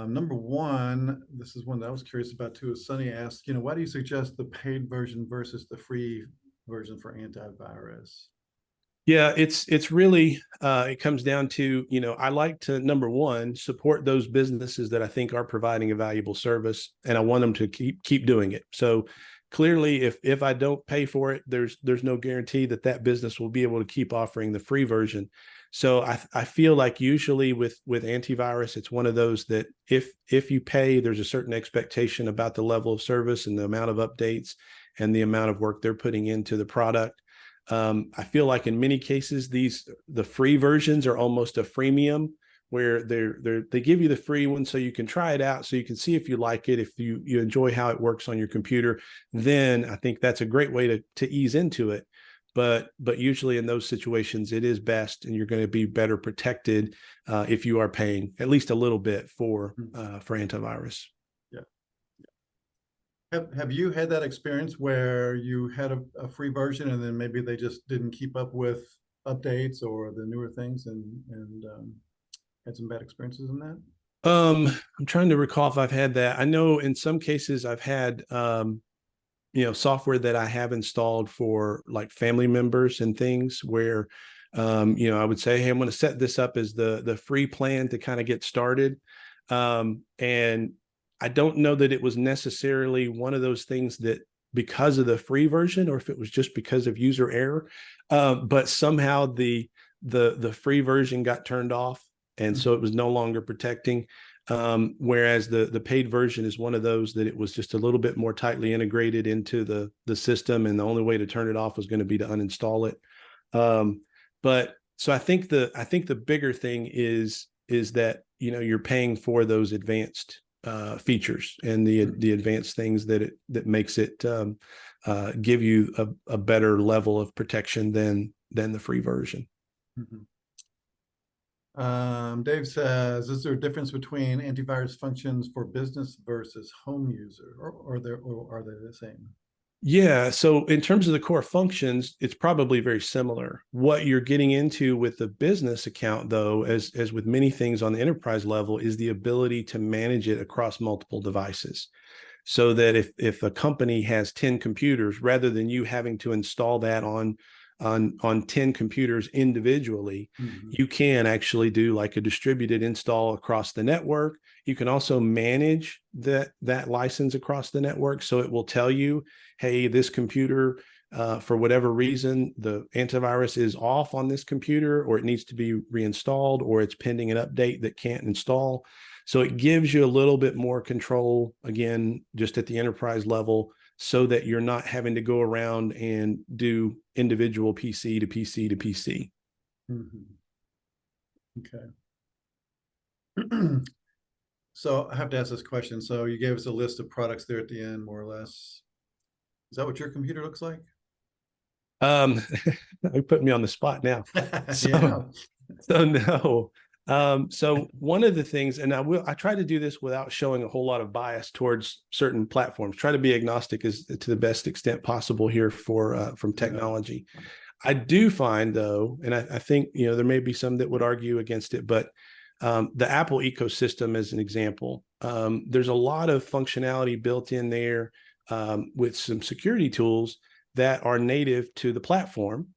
number one, this is one that I was curious about too, is Sunny asked, why do you suggest the paid version versus the free version for antivirus? Yeah, it's really, it comes down to, I like to, number one, support those businesses that I think are providing a valuable service, and I want them to keep doing it. So clearly, if I don't pay for it, there's no guarantee that business will be able to keep offering the free version. So I feel like usually with antivirus, it's one of those that if you pay, there's a certain expectation about the level of service and the amount of updates and the amount of work they're putting into the product. I feel like in many cases, the free versions are almost a freemium, where they give you the free one so you can try it out, so you can see if you like it, if you enjoy how it works on your computer. Then I think that's a great way to ease into it. But usually in those situations, it is best, and you're going to be better protected if you are paying at least a little bit for antivirus. Have you had that experience where you had a free version and then maybe they just didn't keep up with updates or the newer things and had some bad experiences in that? I'm trying to recall if I've had that. I know in some cases I've had software that I have installed for like family members and things where I would say, hey, I'm going to set this up as the free plan to kind of get started. And I don't know that it was necessarily one of those things that because of the free version, or if it was just because of user error, but somehow the free version got turned off. And so it was no longer protecting. Whereas the paid version is one of those that it was just a little bit more tightly integrated into the system, and the only way to turn it off was going to be to uninstall it. But so I think the bigger thing is that, you know, you're paying for those advanced features and the advanced things that makes it give you a better level of protection than the free version. Mm-hmm. Dave says, is there a difference between antivirus functions for business versus home user, or are they the same? Yeah. So in terms of the core functions, it's probably very similar. What you're getting into with the business account, though, as with many things on the enterprise level, is the ability to manage it across multiple devices. So that if a company has 10 computers, rather than you having to install that on 10 computers individually, you can actually do like a distributed install across the network. You can also manage that license across the network. So it will tell you, hey, this computer, for whatever reason, the antivirus is off on this computer, or it needs to be reinstalled, or it's pending an update that can't install. So it gives you a little bit more control, again, just at the enterprise level, so that you're not having to go around and do individual PC to PC to PC. Okay. So I have to ask this question. So you gave us a list of products there at the end, more or less. Is that what your computer looks like? You put me on the spot now. So no. So one of the things, and I try to do this without showing a whole lot of bias towards certain platforms, try to be agnostic to the best extent possible here from technology. I do find, though, and I think, you know, there may be some that would argue against it, but the Apple ecosystem as an example, there's a lot of functionality built in there with some security tools that are native to the platform.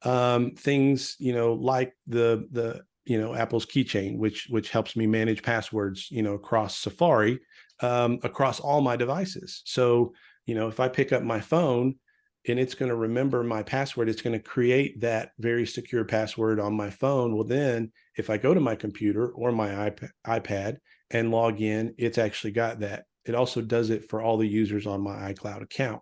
Things, you know, like the Apple's keychain, which helps me manage passwords, you know, across Safari, across all my devices. So, you know, if I pick up my phone and it's going to remember my password, it's going to create that very secure password on my phone. Well, then if I go to my computer or my iPad and log in, it's actually got that. It also does it for all the users on my iCloud account.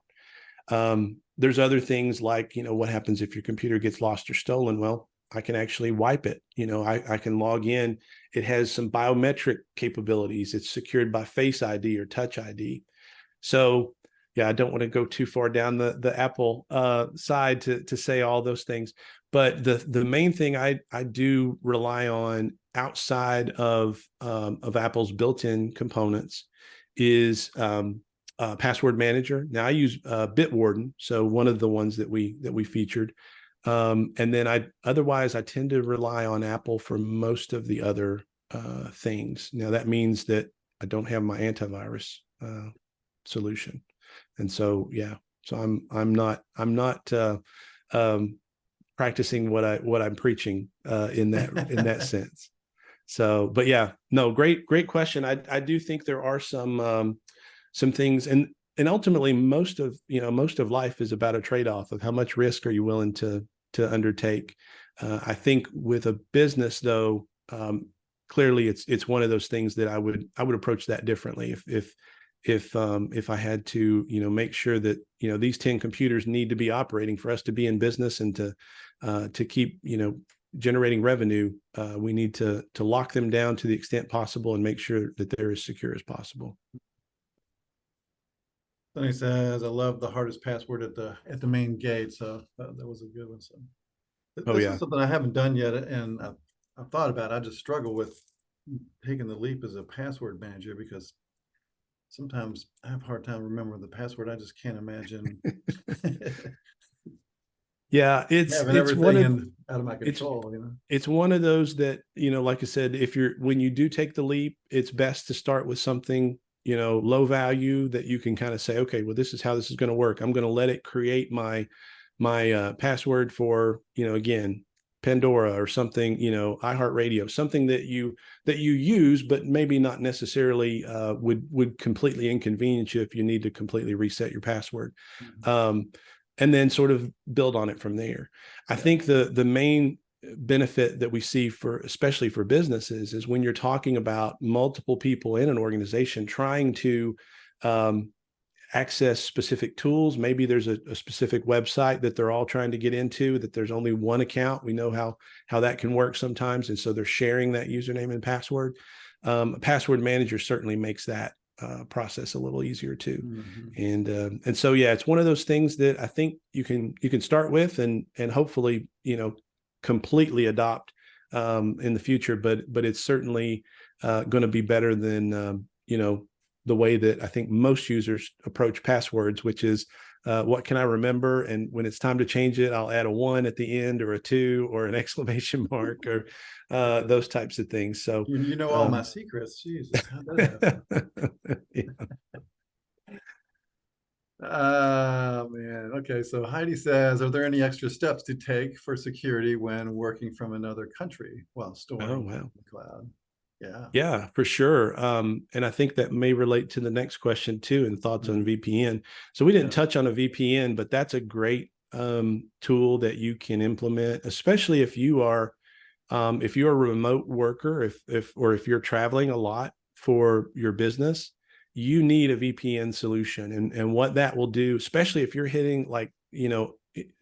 There's other things like, you know, what happens if your computer gets lost or stolen? Well, I can actually wipe it. You know, I can log in. It has some biometric capabilities. It's secured by Face ID or Touch ID. So yeah, I don't want to go too far down the Apple side to say all those things. But the main thing I do rely on outside of Apple's built-in components is password manager. Now I use Bitwarden, so one of the ones that we featured. And then otherwise I tend to rely on Apple for most of the other things. Now that means that I don't have my antivirus solution, and so yeah, so I'm not practicing what I'm preaching in that sense. So, but yeah, no, great question. I do think there are some things, and ultimately most of life is about a trade-off of how much risk are you willing to undertake. I think with a business, though, clearly it's one of those things that I would approach that differently. If I had to, you know, make sure that, you know, these 10 computers need to be operating for us to be in business and to keep, you know, generating revenue, we need to lock them down to the extent possible and make sure that they're as secure as possible. Sonny says, I love the hardest password at the main gate. So that was a good one. So this is something I haven't done yet. And I've thought about it. I just struggle with taking the leap as a password manager because sometimes I have a hard time remembering the password. I just can't imagine. Yeah, it's everything out of my control. You know, it's one of those that, you know, like I said, when you do take the leap, it's best to start with something, you know, low value that you can kind of say, okay, well, this is how this is going to work. I'm going to let it create my password for, you know, again, Pandora or something, you know, iHeartRadio, something that you use, but maybe not necessarily would completely inconvenience you if you need to completely reset your password. And then sort of build on it from there. I think the main benefit that we see for, especially for businesses, is when you're talking about multiple people in an organization trying to access specific tools. Maybe there's a specific website that they're all trying to get into, that there's only one account. We know how that can work sometimes. And so they're sharing that username and password. A password manager certainly makes that process a little easier too. And so, yeah, it's one of those things that I think you can start with and hopefully, completely adopt in the future, but it's certainly going to be better than, the way that I think most users approach passwords, which is what can I remember? And when it's time to change it, I'll add a 1 at the end, or a 2, or an exclamation mark, or those types of things. So you know all my secrets. Jesus, how did that happen? Man. Okay, so Heidi says, are there any extra steps to take for security when working from another country while storing in the cloud? Yeah, for sure. And I think that may relate to the next question too, and thoughts on VPN. So we didn't touch on a VPN, but that's a great tool that you can implement, especially if you are a remote worker, if you're traveling a lot for your business. You need a VPN solution, and what that will do, especially if you're hitting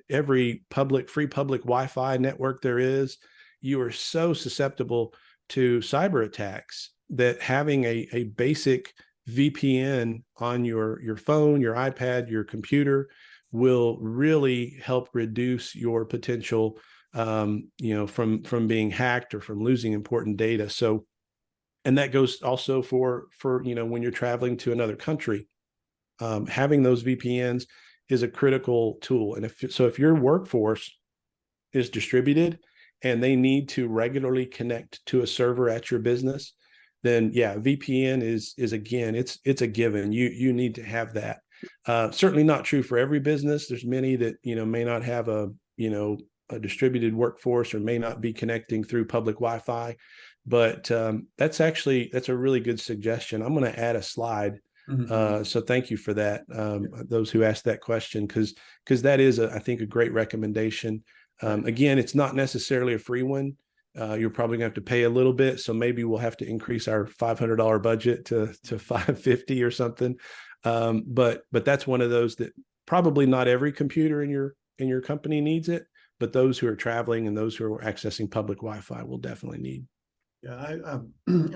every free public Wi-Fi network there is, you are so susceptible to cyber attacks that having a basic VPN on your phone, your iPad, your computer will really help reduce your potential, from being hacked or from losing important data. So, and that goes also for when you're traveling to another country, having those VPNs is a critical tool. And if your workforce is distributed and they need to regularly connect to a server at your business, then VPN is again, it's a given. You need to have that. Certainly not true for every business. There's many that may not have a distributed workforce or may not be connecting through public Wi-Fi. But that's a really good suggestion. I'm going to add a slide. So thank you for that. Those who asked that question, because that is I think a great recommendation. Again, it's not necessarily a free one. You're probably gonna have to pay a little bit. So maybe we'll have to increase our $500 budget to $550 or something. But that's one of those that probably not every computer in your company needs it, but those who are traveling and those who are accessing public Wi-Fi will definitely need. Yeah, I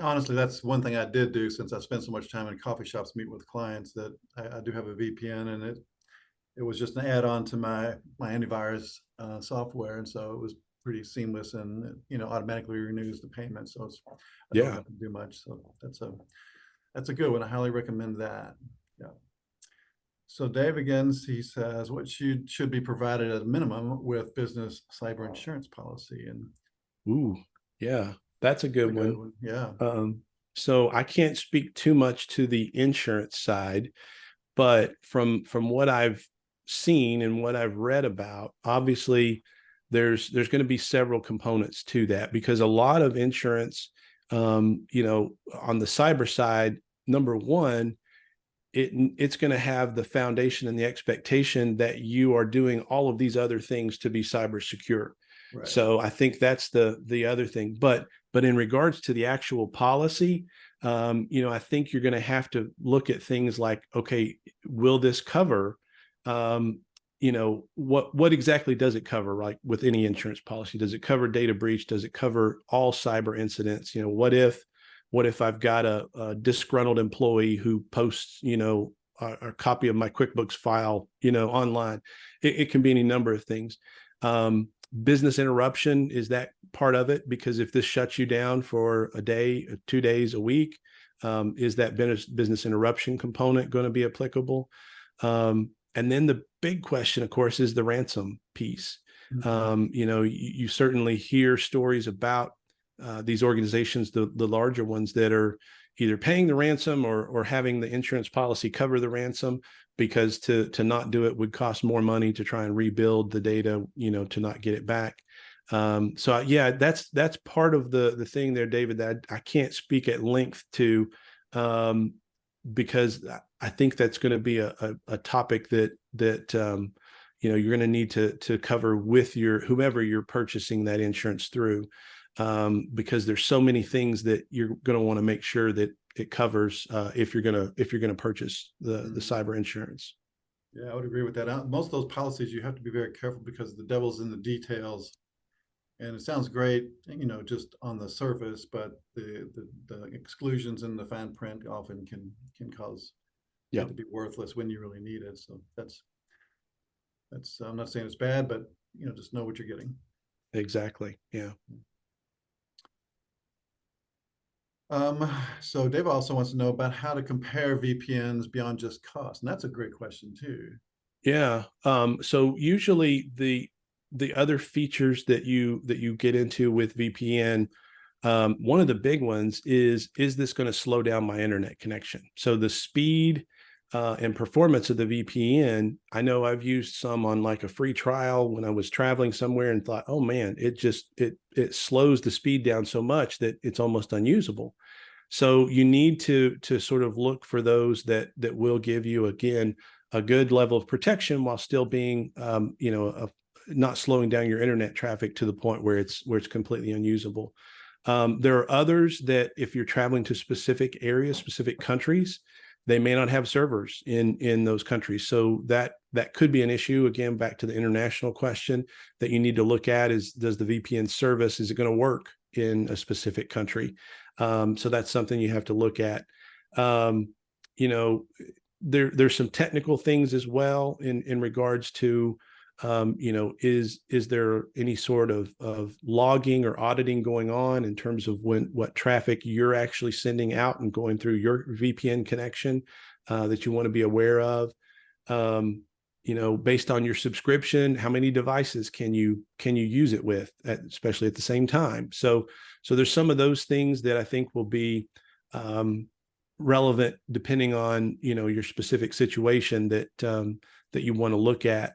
honestly, that's one thing I did do since I spent so much time in coffee shops meeting with clients, that I do have a VPN, and it was just an add-on to my antivirus software, and so it was pretty seamless, and automatically renews the payment. So I don't have to do much. So that's a good one. I highly recommend that. Yeah. So Dave again, he says, what should be provided at a minimum with business cyber insurance policy? And that's a good one. Yeah. So I can't speak too much to the insurance side, but from what I've seen and what I've read about, obviously there's going to be several components to that, because a lot of insurance, on the cyber side, number one, it's going to have the foundation and the expectation that you are doing all of these other things to be cyber secure. Right. So I think that's the other thing. But in regards to the actual policy, I think you're going to have to look at things like, okay, will this cover, what exactly does it cover? Like with any insurance policy, does it cover data breach? Does it cover all cyber incidents? What if I've got a disgruntled employee who posts, a copy of my QuickBooks file, online? It can be any number of things. Business interruption, is that part of it? Because if this shuts you down for a day, 2 days, a week, is that business interruption component going to be applicable? And then the big question, of course, is the ransom piece. You certainly hear stories about these organizations, the larger ones, that are either paying the ransom or having the insurance policy cover the ransom, because to not do it would cost more money to try and rebuild the data, to not get it back. So that's part of the thing there, David, that I can't speak at length to, because I think that's going to be a topic that you're going to need to cover with whomever you're purchasing that insurance through, because there's so many things that you're going to want to make sure that it covers if you're going to purchase the cyber insurance. Yeah, I would agree with that. Most of those policies, you have to be very careful because the devil's in the details. And it sounds great, just on the surface, but the exclusions in the fine print often can cause it to be worthless when you really need it. So that's I'm not saying it's bad, but just know what you're getting. Exactly. Yeah. So Dave also wants to know about how to compare VPNs beyond just cost. And that's a great question too. Yeah. So usually the other features that you get into with VPN, one of the big ones is this going to slow down my internet connection? So the speed and performance of the VPN, I know I've used some on like a free trial when I was traveling somewhere and thought, oh man, it slows the speed down so much that it's almost unusable. So you need to sort of look for those that will give you, again, a good level of protection while still being, not slowing down your internet traffic to the point where it's completely unusable. There are others that if you're traveling to specific areas, specific countries, they may not have servers in those countries. So that could be an issue. Again, back to the international question that you need to look at is, does the VPN service, is it going to work in a specific country? So that's something you have to look at. There's some technical things as well in regards to, is there any sort of logging or auditing going on in terms of what traffic you're actually sending out and going through your VPN connection that you want to be aware of? Based on your subscription, how many devices can you use it with, especially at the same time? So there's some of those things that I think will be relevant depending on your specific situation that you want to look at.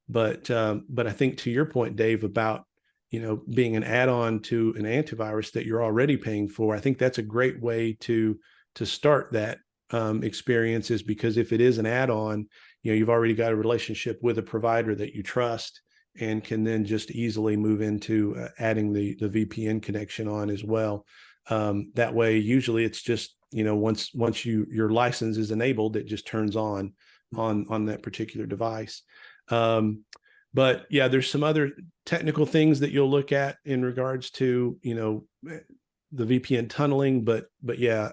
But I think to your point, Dave, about being an add-on to an antivirus that you're already paying for, I think that's a great way to start that experience, is because if it is an add-on, you've already got a relationship with a provider that you trust and can then just easily move into adding the VPN connection on as well. That way, usually it's just once your license is enabled, it just turns on that particular device. But yeah, there's some other technical things that you'll look at in regards to, the VPN tunneling, but yeah,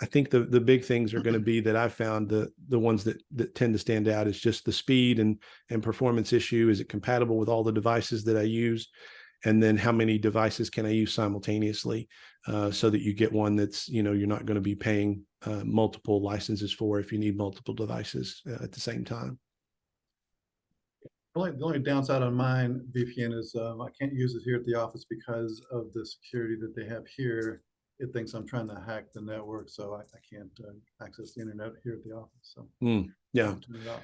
I think the big things are going to be that I've found the ones that tend to stand out is just the speed and performance issue. Is it compatible with all the devices that I use? And then how many devices can I use simultaneously, so that you get one that's, you're not going to be paying multiple licenses for if you need multiple devices at the same time. The only downside on mine VPN is I can't use it here at the office because of the security that they have here. It thinks I'm trying to hack the network, so I can't access the internet here at the office. So yeah, turn it off.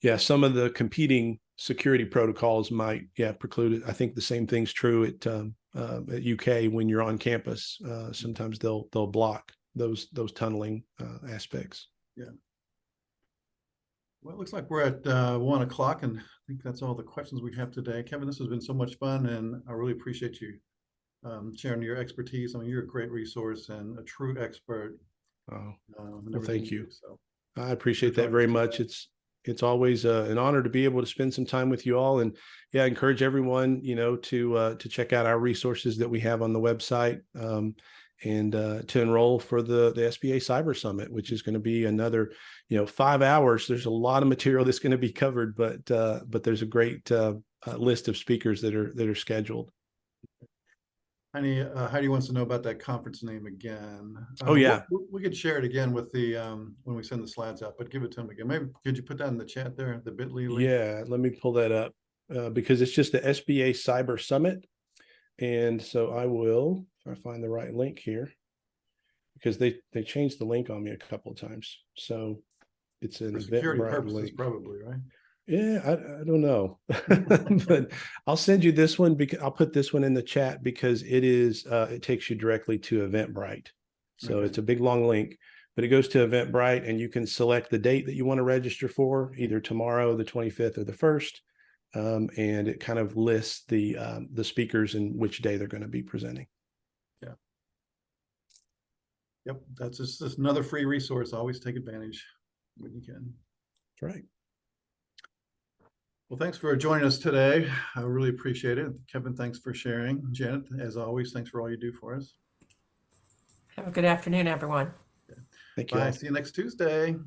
Yeah, some of the competing security protocols might preclude it. I think the same thing's true at UK when you're on campus. Sometimes they'll block those tunneling aspects. Yeah. Well, it looks like we're at 1 o'clock, and I think that's all the questions we have today. Kevin, this has been so much fun, and I really appreciate you sharing your expertise. I mean, you're a great resource and a true expert. Well, thank you. So I appreciate that very much. It's always an honor to be able to spend some time with you all, and I encourage everyone, to check out our resources that we have on the website, and to enroll for the SBA Cyber Summit, which is going to be another 5 hours. There's a lot of material that's going to be covered, but there's a great list of speakers that are scheduled. Heidi wants to know about that conference name again. Oh yeah, we could share it again with the when we send the slides out, but give it to him again. Maybe could you put that in the chat there, the bit.ly link? Yeah, let me pull that up because it's just the SBA Cyber Summit, and so I will, if I find the right link here, because they changed the link on me a couple of times, so it's an for security Eventbrite purposes, link. probably, right? Yeah, I don't know, but I'll send you this one because I'll put this one in the chat because it takes you directly to Eventbrite. So It's a big long link, but it goes to Eventbrite and you can select the date that you want to register for, either tomorrow, the 25th or the 1st. and it kind of lists the speakers and which day they're going to be presenting. Yep, that's just another free resource. Always take advantage when you can. That's right. Well, thanks for joining us today. I really appreciate it. Kevin, thanks for sharing. Janet, as always, thanks for all you do for us. Have a good afternoon, everyone. Thank you. Bye. All. See you next Tuesday.